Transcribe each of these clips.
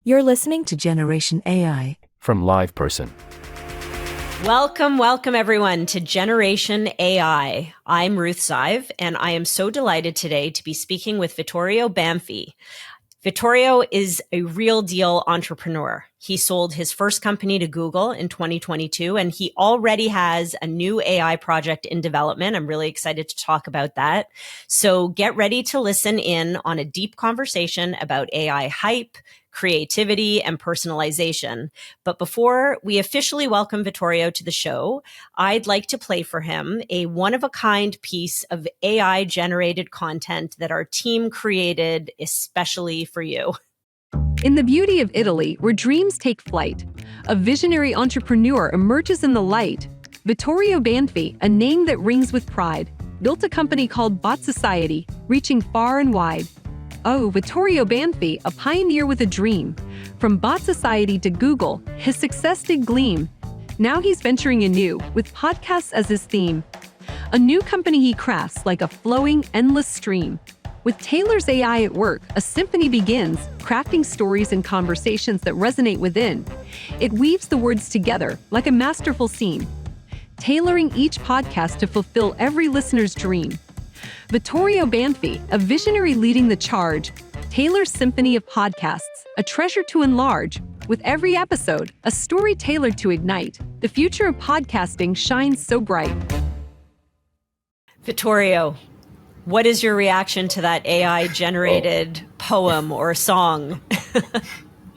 You're listening to Generation AI from Live Person. Welcome everyone to Generation AI. I'm Ruth Zive, and I am so delighted today to be speaking with Vittorio Banfi. Vittorio is a real deal entrepreneur. He sold his first company to Google in 2022, and he already has a new AI project in development. I'm really excited to talk about that. So get ready to listen in on a deep conversation about AI hype, creativity, and personalization. But before we officially welcome Vittorio to the show, I'd like to play for him a one-of-a-kind piece of AI-generated content that our team created especially for you. In the beauty of Italy, where dreams take flight, a visionary entrepreneur emerges in the light. Vittorio Banfi, a name that rings with pride, built a company called Bot Society, reaching far and wide. Oh, Vittorio Banfi, a pioneer with a dream. From Bot Society to Google, his success did gleam. Now he's venturing anew, with podcasts as his theme. A new company he crafts like a flowing, endless stream. With Tailor's AI at work, a symphony begins, crafting stories and conversations that resonate within. It weaves the words together like a masterful scene, tailoring each podcast to fulfill every listener's dream. Vittorio Banfi, a visionary leading the charge. Tailor's symphony of podcasts, a treasure to enlarge. With every episode, a story tailored to ignite. The future of podcasting shines so bright. Vittorio, what is your reaction to that AI-generated poem or song?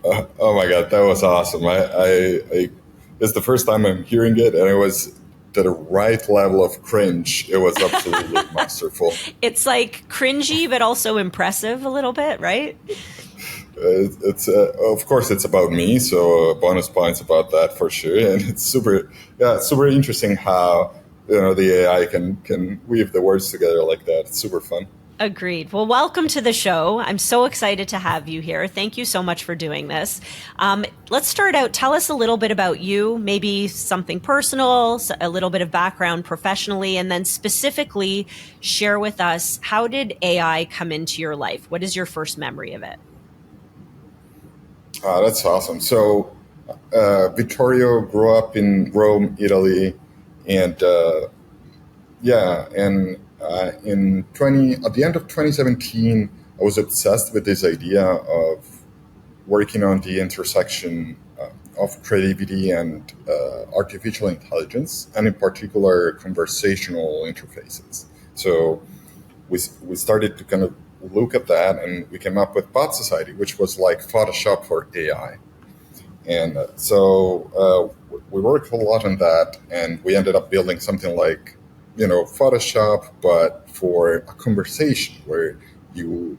Oh my God, that was awesome. It's the first time I'm hearing it, and it was to the right level of cringe. It was absolutely masterful. It's like cringy, but also impressive a little bit, right? It's of course it's about me, so bonus points about that for sure. And it's super interesting how the AI can weave the words together like that. It's super fun. Agreed. Well, welcome to the show. I'm so excited to have you here. Thank you so much for doing this. Let's start out. Tell us a little bit about you, maybe something personal, a little bit of background professionally, and then specifically share with us, how did AI come into your life? What is your first memory of it? That's awesome. So Vittorio grew up in Rome, Italy, and at the end of 2017, I was obsessed with this idea of working on the intersection of creativity and artificial intelligence, and in particular, conversational interfaces. So we started to kind of look at that, and we came up with Bot Society, which was like Photoshop for AI. And so we worked a lot on that, and we ended up building something like Photoshop, but for a conversation where you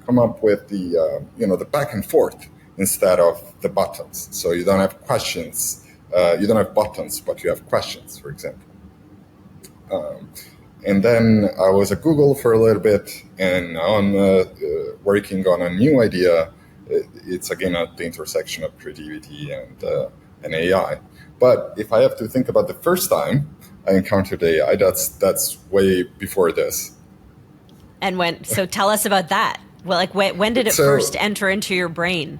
come up with the back and forth instead of the buttons. So you don't have questions, you don't have buttons, but you have questions, for example. And then I was at Google for a little bit, and now I'm working on a new idea. It's again at the intersection of creativity and AI. But if I have to think about the first time I encountered AI, that's way before this. And so tell us about that. Well, when did it first enter into your brain?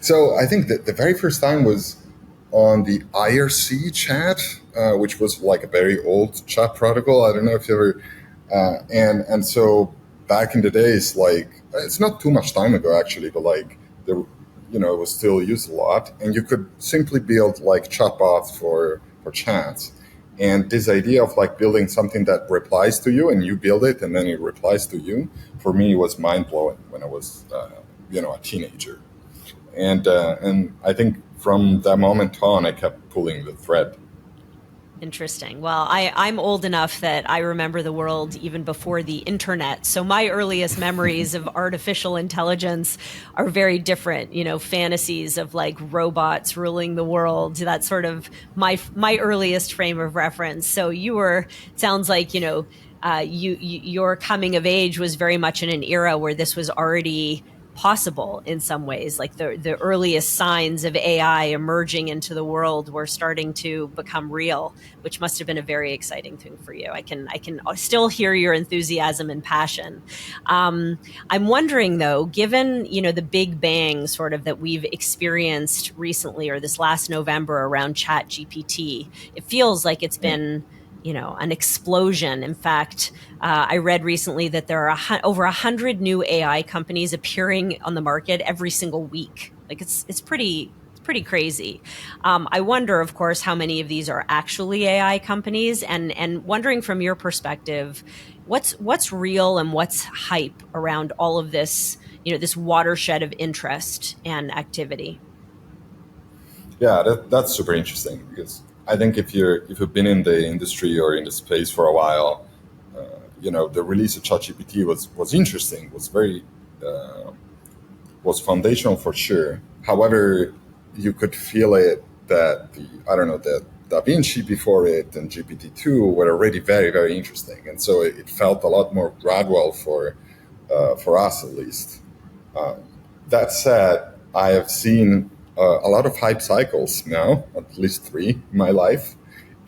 So I think that the very first time was on the IRC chat, which was like a very old chat protocol. I don't know if you ever, and so back in the days, like, it's not too much time ago actually, but like it was still used a lot, and you could simply build like chatbots for chats. And this idea of like building something that replies to you, and you build it and then it replies to you, for me was mind blowing when I was a teenager. And I think from that moment on, I kept pulling the thread. Interesting. Well, I'm old enough that I remember the world even before the internet. So my earliest memories of artificial intelligence are very different, fantasies of like robots ruling the world. That's sort of my earliest frame of reference. So sounds like, your coming of age was very much in an era where this was already possible in some ways. Like the earliest signs of AI emerging into the world were starting to become real, which must have been a very exciting thing for you. I can still hear your enthusiasm and passion. I'm wondering though, given, the big bang sort of that we've experienced recently or this last November around ChatGPT, it feels like it's been an explosion. In fact, I read recently that there are over 100 new AI companies appearing on the market every single week. Like it's pretty crazy. I wonder, of course, how many of these are actually AI companies, and wondering from your perspective, what's real and what's hype around all of this, this watershed of interest and activity. Yeah, that's super interesting, because I think if you've been in the industry or in the space for a while, the release of ChatGPT was interesting, was foundational for sure. However, you could feel it that the Da Vinci before it and GPT-2 were already very, very interesting, and so it felt a lot more gradual for us at least. That said, I have seen a lot of hype cycles now, at least 3 in my life.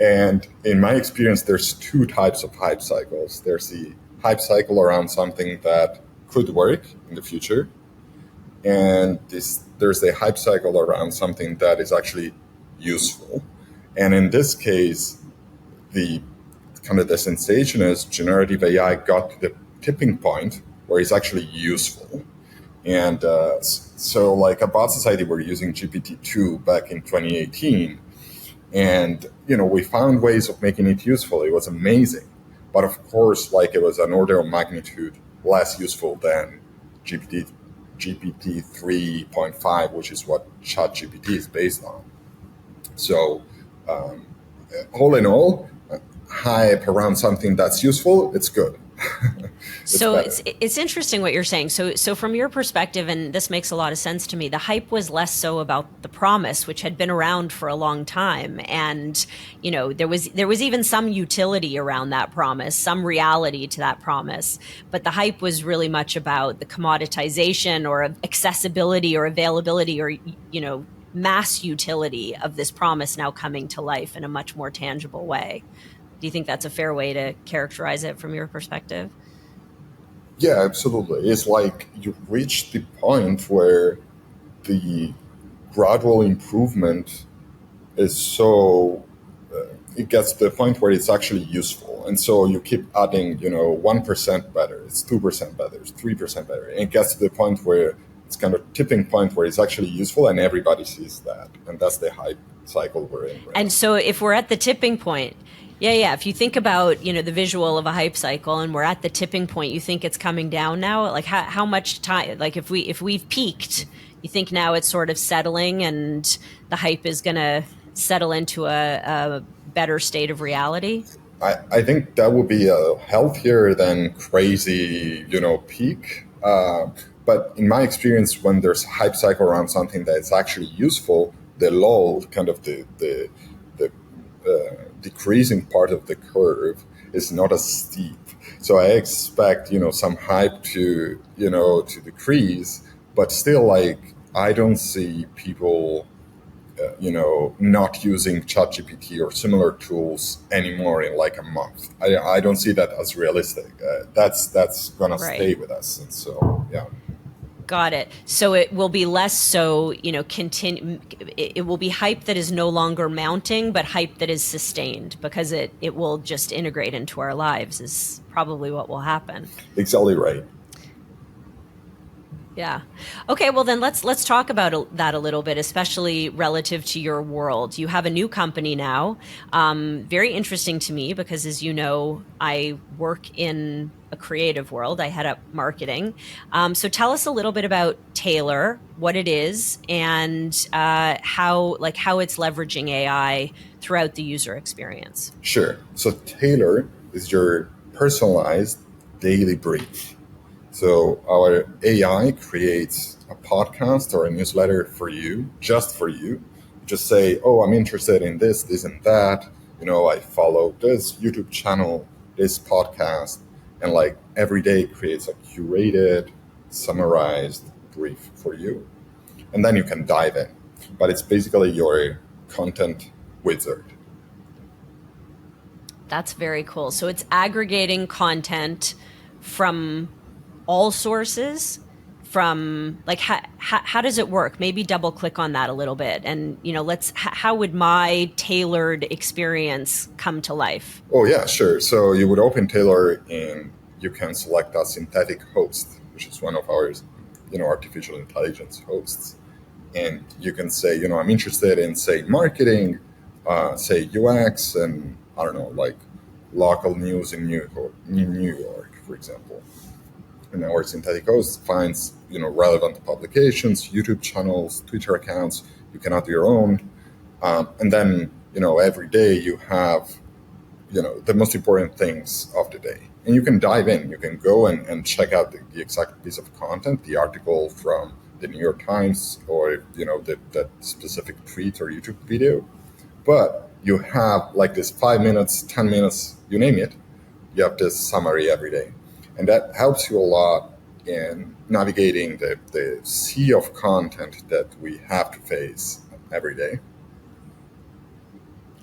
And in my experience, there's 2 types of hype cycles. There's the hype cycle around something that could work in the future. And there's the hype cycle around something that is actually useful. And in this case, the sensation is generative AI got to the tipping point where it's actually useful. And so like at Bot Society, we're using GPT-2 back in 2018. And, we found ways of making it useful. It was amazing. But of course, like it was an order of magnitude less useful than GPT 3.5, which is what ChatGPT is based on. So all in all, hype around something that's useful, it's good. So it's interesting what you're saying. So from your perspective, and this makes a lot of sense to me, the hype was less so about the promise, which had been around for a long time, and there was even some utility around that promise, some reality to that promise. But the hype was really much about the commoditization or accessibility or availability or mass utility of this promise now coming to life in a much more tangible way. Do you think that's a fair way to characterize it from your perspective? Yeah, absolutely. It's like you've reached the point where the gradual improvement is so, it gets to the point where it's actually useful. And so you keep adding, 1% better, it's 2% better, it's 3% better. And it gets to the point where it's kind of tipping point where it's actually useful and everybody sees that. And that's the hype cycle we're in. Right? And so if we're at the tipping point, yeah. If you think about, the visual of a hype cycle and we're at the tipping point, you think it's coming down now? Like how much time, like if we've peaked, you think now it's sort of settling and the hype is going to settle into a better state of reality? I think that would be a healthier than crazy, peak. But in my experience, when there's a hype cycle around something that is actually useful, the lull, kind of the decreasing part of the curve is not as steep. So I expect, some hype to decrease, but still, like, I don't see people, not using ChatGPT or similar tools anymore in like a month. I don't see that as realistic. That's gonna stay with us. And so, yeah. Got it. So it will be less so, it will be hype that is no longer mounting, but hype that is sustained because it will just integrate into our lives is probably what will happen. Exactly right. Yeah. Okay, well then let's talk about that a little bit, especially relative to your world. You have a new company now. Very interesting to me because, as you know, I work in a creative world. I head up marketing. So tell us a little bit about Tailor, what it is, and how it's leveraging AI throughout the user experience. Sure. So Tailor is your personalized daily brief. So our AI creates a podcast or a newsletter for you, just for you. Just say, oh, I'm interested in this, this, and that. I follow this YouTube channel, this podcast, and like every day creates a curated, summarized brief for you. And then you can dive in. But it's basically your content wizard. That's very cool. So it's aggregating content from all sources, from like how does it work? Maybe double click on that a little bit, and how would my tailored experience come to life? Oh yeah, sure. So you would open Tailor and you can select a synthetic host, which is one of our artificial intelligence hosts, and you can say, I'm interested in, say, marketing, say UX, and I don't know, like local news in New York, for example. And our synthetic host finds, relevant publications, YouTube channels, Twitter accounts. You can add your own, and then, every day you have, the most important things of the day. And you can dive in. You can go and check out the exact piece of content, the article from the New York Times, or that specific tweet or YouTube video. But you have like this 5 minutes, 10 minutes, you name it. You have this summary every day, and that helps you a lot in navigating the sea of content that we have to face every day.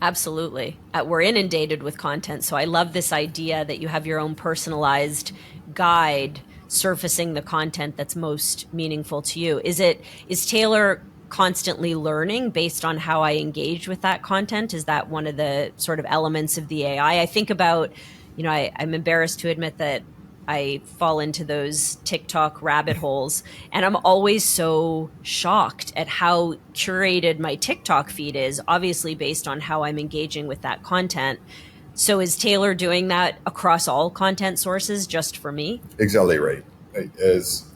Absolutely. We're inundated with content. So I love this idea that you have your own personalized guide surfacing the content that's most meaningful to you. Is Tailor constantly learning based on how I engage with that content? Is that one of the sort of elements of the AI? I think about, I'm embarrassed to admit that I fall into those TikTok rabbit holes, and I'm always so shocked at how curated my TikTok feed is, obviously based on how I'm engaging with that content. So is Tailor doing that across all content sources just for me? Exactly right. Is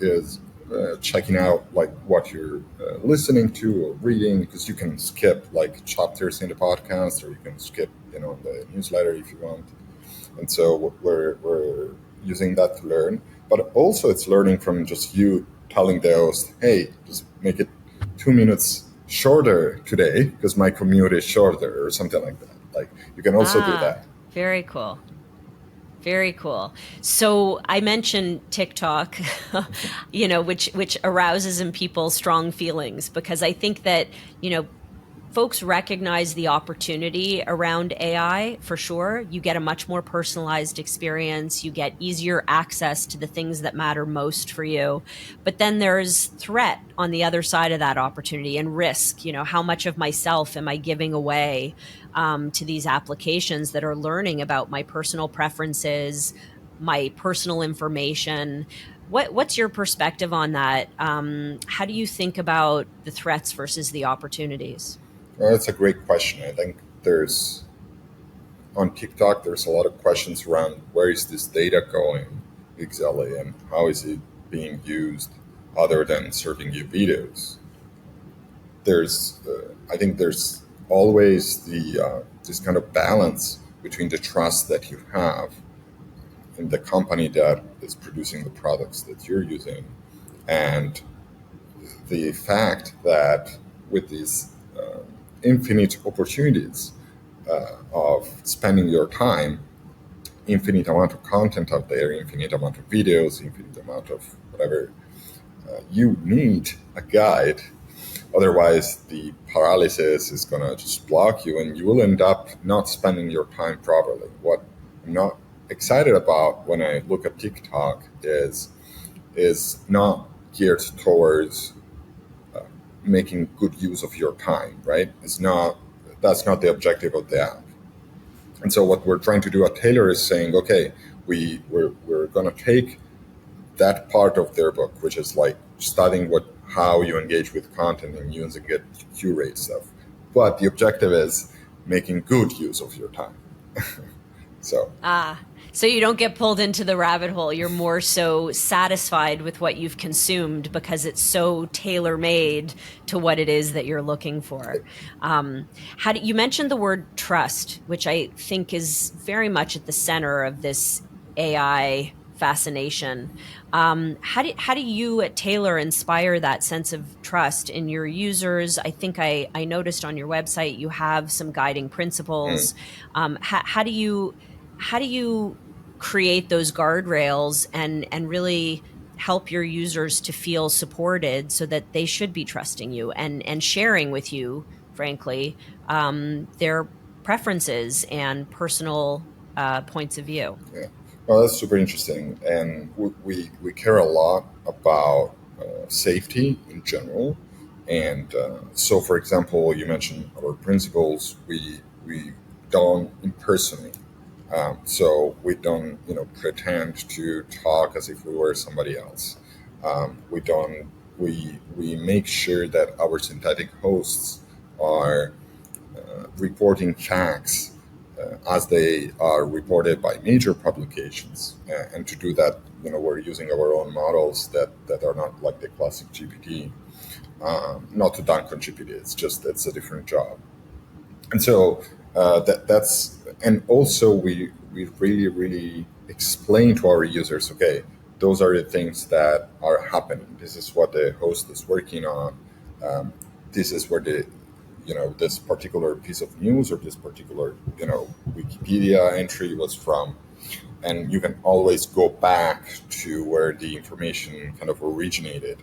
checking out like what you're listening to or reading, because you can skip like chapters in the podcast, or you can skip the newsletter if you want. And so we're using that to learn, but also it's learning from just you telling the host, hey, just make it 2 minutes shorter today because my commute is shorter, or something like that. Like you can also do that. Very cool. Very cool. So I mentioned TikTok, which arouses in people strong feelings, because I think that, folks recognize the opportunity around AI for sure. You get a much more personalized experience. You get easier access to the things that matter most for you. But then there's threat on the other side of that opportunity, and risk. How much of myself am I giving away to these applications that are learning about my personal preferences, my personal information? What's your perspective on that? How do you think about the threats versus the opportunities? Well, that's a great question. I think on TikTok, there's a lot of questions around where is this data going exactly, and how is it being used other than serving you videos. I think there's always this kind of balance between the trust that you have in the company that is producing the products that you're using, and the fact that with these infinite opportunities of spending your time, infinite amount of content out there, infinite amount of videos, infinite amount of whatever, you need a guide. Otherwise, the paralysis is going to just block you, and you will end up not spending your time properly. What I'm not excited about when I look at TikTok is not geared towards making good use of your time, right? That's not the objective of the app. And so what we're trying to do at Tailor is saying, okay, we're going to take that part of their book, which is like studying how you engage with content and using it to curate stuff. But the objective is making good use of your time. So you don't get pulled into the rabbit hole. You're more so satisfied with what you've consumed because it's so tailor-made to what it is that you're looking for. You mentioned the word trust, which I think is very much at the center of this AI fascination. How do you at Tailor inspire that sense of trust in your users? I think I noticed on your website you have some guiding principles. How do you create those guardrails and really help your users to feel supported so that they should be trusting you and sharing with you, frankly, their preferences and personal points of view. Yeah. Well, that's super interesting. And we care a lot about safety in general. And so, for example, you mentioned our principles. We don't impersonate. So we don't, pretend to talk as if we were somebody else. We don't. We make sure that our synthetic hosts are reporting facts as they are reported by major publications. And to do that, we're using our own models that are not like the classic GPT. Not to dunk on GPT, it's a different job. And so that's and also we really really explain to our users, okay, those are the things that are happening. This is what the host is working on. This is where this particular piece of news or this particular Wikipedia entry was from, and you can always go back to where the information kind of originated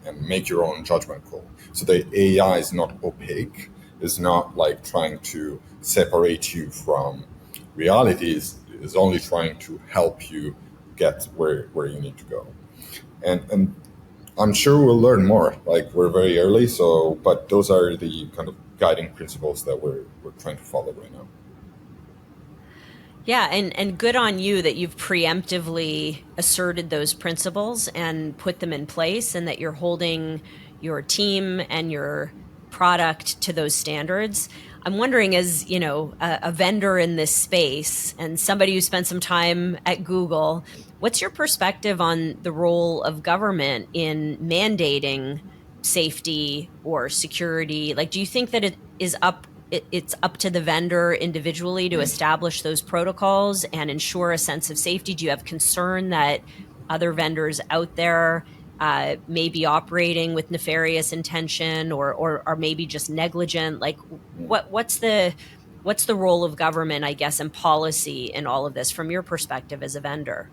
and make your own judgment call. So the AI is not opaque. It's not like trying to separate you from reality. It's only trying to help you get where you need to go. And I'm sure we'll learn more. Like, we're very early, but those are the kind of guiding principles that we're trying to follow right now. Yeah, and good on you that you've preemptively asserted those principles and put them in place, and that you're holding your team and your product to those standards. I'm wondering, as a vendor in this space and somebody who spent some time at Google, what's your perspective on the role of government in mandating safety or security? Like, do you think that it's up to the vendor individually to establish those protocols and ensure a sense of safety? Do you have concern that other vendors out there may be operating with nefarious intention or are maybe just negligent? Like, what's the role of government, I guess, and policy in all of this from your perspective as a vendor?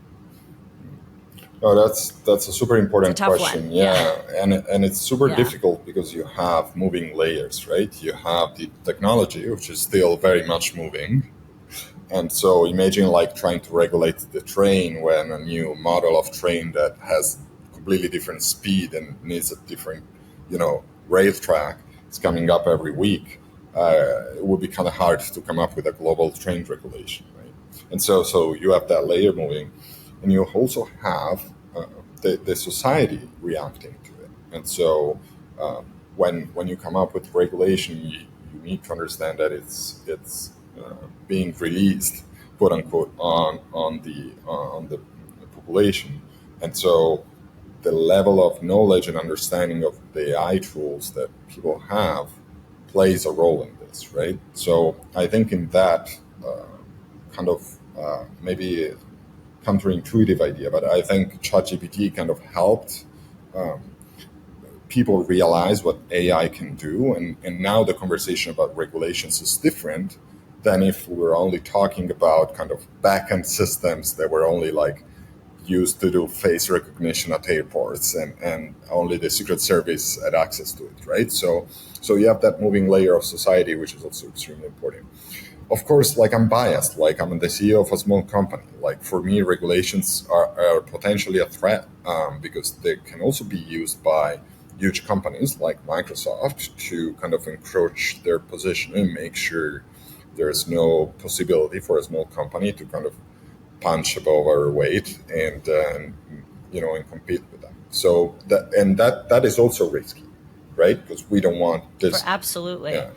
Oh, that's a super important question. One. Yeah. And it's super Yeah. difficult because you have moving layers, right? You have the technology, which is still very much moving. And so imagine like trying to regulate the train when a new model of train that has completely different speed and needs a different, rail track is coming up every week. It would be kind of hard to come up with a global train regulation, right? And so you have that layer moving, and you also have the society reacting to it. And so when you come up with regulation, you need to understand that it's being released, quote unquote, on the population. And so the level of knowledge and understanding of the AI tools that people have plays a role in this, right? So I think in that kind of maybe counterintuitive idea, but I think ChatGPT kind of helped people realize what AI can do, and now the conversation about regulations is different than if we were only talking about kind of back-end systems that were only like used to do face recognition at airports, and only the Secret Service had access to it, right? So you have that moving layer of society, which is also extremely important. Of course, like, I'm biased, like, I'm the CEO of a small company. Like, for me, regulations are potentially a threat because they can also be used by huge companies like Microsoft to kind of encroach their position and make sure there's no possibility for a small company to kind of punch above our weight and compete with them. So that is also risky, right? Because we don't want this. Absolutely. Yeah.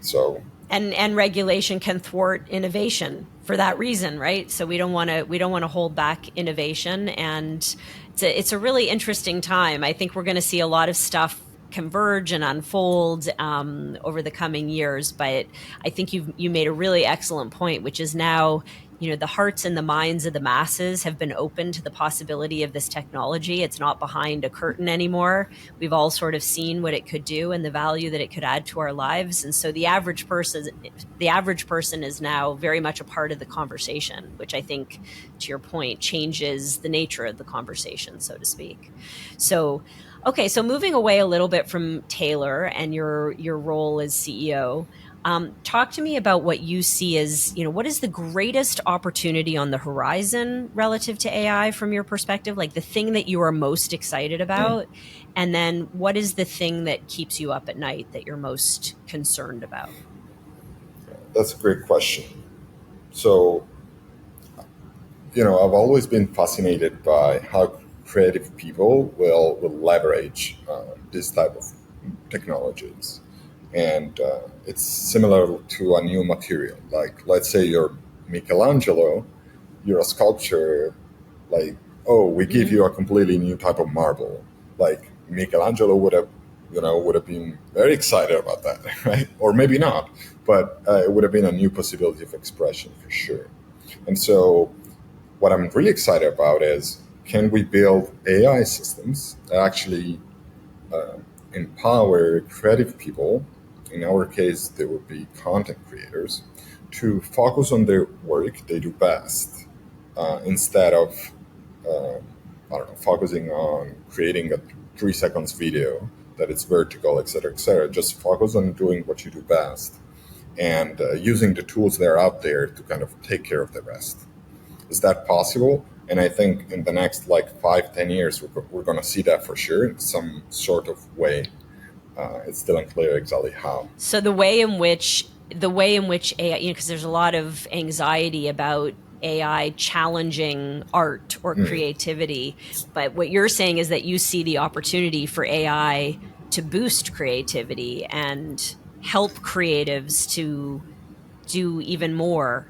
So. And regulation can thwart innovation for that reason, right? So we don't want to hold back innovation, and it's a really interesting time. I think we're going to see a lot of stuff converge and unfold over the coming years. But I think you made a really excellent point, which is now the hearts and the minds of the masses have been open to the possibility of this technology. It's not behind a curtain anymore. We've all sort of seen what it could do and the value that it could add to our lives. And so the average person is now very much a part of the conversation, which I think, to your point, changes the nature of the conversation, so to speak. So, okay, so moving away a little bit from Tailor and your role as CEO, talk to me about what you see as, what is the greatest opportunity on the horizon relative to AI from your perspective, like the thing that you are most excited about? And then what is the thing that keeps you up at night that you're most concerned about? That's a great question. So, I've always been fascinated by how creative people will leverage this type of technologies. And it's similar to a new material. Like, let's say you're Michelangelo, you're a sculptor, like, oh, we give you a completely new type of marble. Like, Michelangelo would have been very excited about that, right? Or maybe not, but it would have been a new possibility of expression for sure. And so what I'm really excited about is, can we build AI systems that actually empower creative people? In our case, they would be content creators, to focus on their work they do best, instead of, focusing on creating a 3 seconds video that is vertical, et cetera, et cetera. Just focus on doing what you do best, and using the tools that are out there to kind of take care of the rest. Is that possible? And I think in the next 5-10 years, we're going to see that for sure in some sort of way. It's still unclear exactly how. So the way in which AI, because there's a lot of anxiety about AI challenging art or creativity, but what you're saying is that you see the opportunity for AI to boost creativity and help creatives to do even more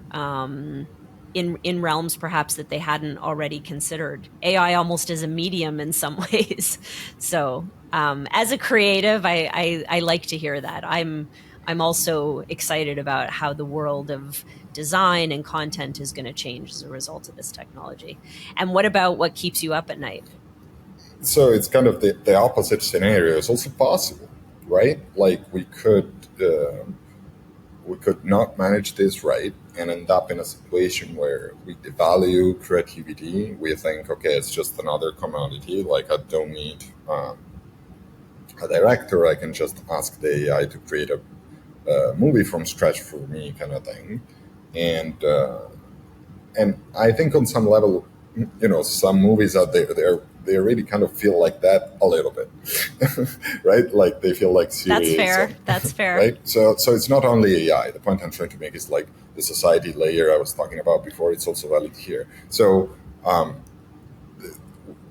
in realms perhaps that they hadn't already considered. AI almost as a medium in some ways. So as a creative, I like to hear that. I'm also excited about how the world of design and content is going to change as a result of this technology. And what keeps you up at night? So it's kind of the opposite scenario is also possible, right? Like we could not manage this right and end up in a situation where we devalue creativity. We think, okay, it's just another commodity. Like I don't need a director. I can just ask the AI to create a movie from scratch for me, kind of thing. And I think on some level, some movies out there, they really kind of feel like that a little bit, right? Like they feel like serious. That's fair. Right? So it's not only AI. The point I'm trying to make is like the society layer I was talking about before. It's also valid here. So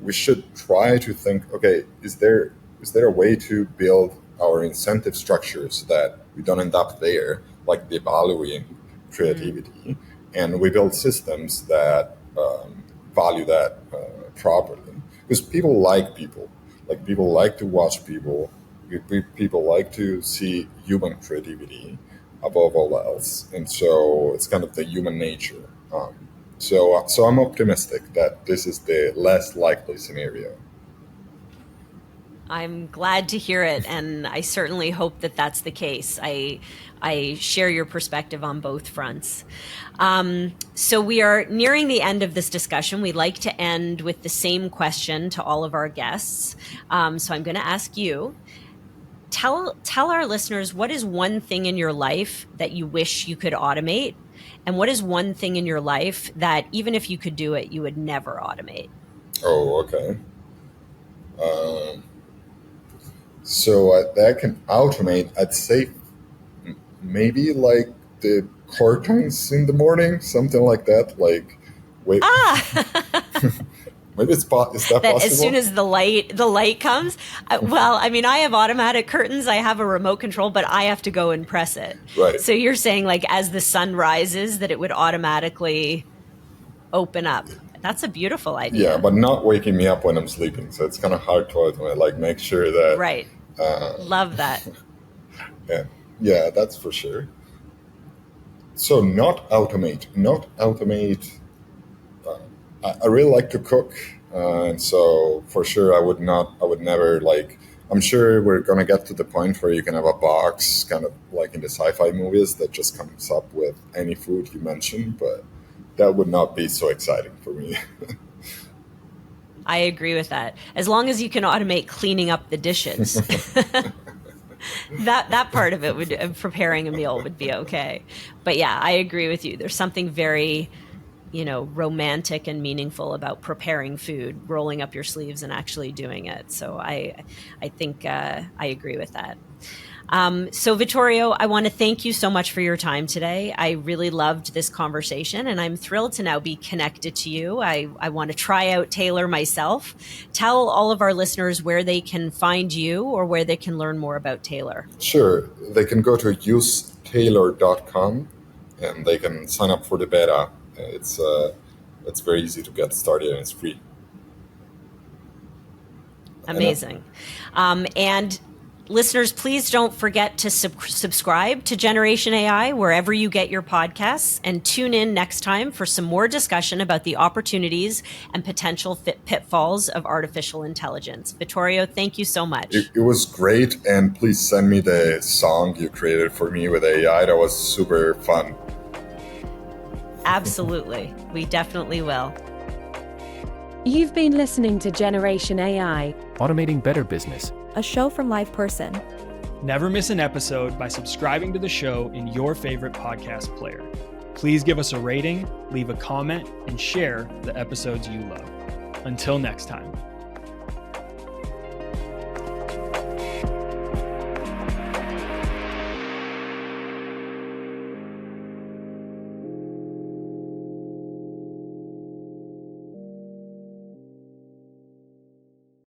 we should try to think, okay, is there a way to build our incentive structures so that we don't end up there, like devaluing creativity, and we build systems that value that properly? Because people like people. Like people like to watch people. People like to see human creativity above all else, and so it's kind of the human nature. So I'm optimistic that this is the less likely scenario. I'm glad to hear it, and I certainly hope that that's the case. I share your perspective on both fronts. So we are nearing the end of this discussion. We'd like to end with the same question to all of our guests. So I'm going to ask you, tell our listeners, what is one thing in your life that you wish you could automate? And what is one thing in your life that even if you could do it, you would never automate? Oh, okay. So that I can automate, I'd say maybe like the curtains in the morning, something like that. Like, wait, maybe is that possible? As soon as the light comes. Well, I mean, I have automatic curtains. I have a remote control, but I have to go and press it. Right. So you're saying like as the sun rises, that it would automatically open up. That's a beautiful idea. Yeah, but not waking me up when I'm sleeping. So it's kind of hard to automate. Like make sure that. Right. Love that. Yeah, that's for sure. So not automate. I really like to cook, and so for sure I would never like. I'm sure we're gonna get to the point where you can have a box, kind of like in the sci-fi movies, that just comes up with any food you mention, but that would not be so exciting for me. I agree with that. As long as you can automate cleaning up the dishes. that part of it would preparing a meal would be okay. But yeah, I agree with you. There's something very, romantic and meaningful about preparing food, rolling up your sleeves and actually doing it. So I think I agree with that. So Vittorio, I want to thank you so much for your time today. I really loved this conversation, and I'm thrilled to now be connected to you. I want to try out Tailor myself. Tell all of our listeners where they can find you or where they can learn more about Tailor. Sure. They can go to usetailor.com and they can sign up for the beta. It's very easy to get started and it's free. Amazing. And listeners, please don't forget to subscribe to Generation AI wherever you get your podcasts, and tune in next time for some more discussion about the opportunities and potential pitfalls of artificial intelligence. Vittorio, thank you so much. It was great, and please send me the song you created for me with AI. That was super fun. Absolutely. We definitely will. You've been listening to Generation AI, Automating Better Business, a show from LivePerson. Never miss an episode by subscribing to the show in your favorite podcast player. Please give us a rating, leave a comment, and share the episodes you love. Until next time.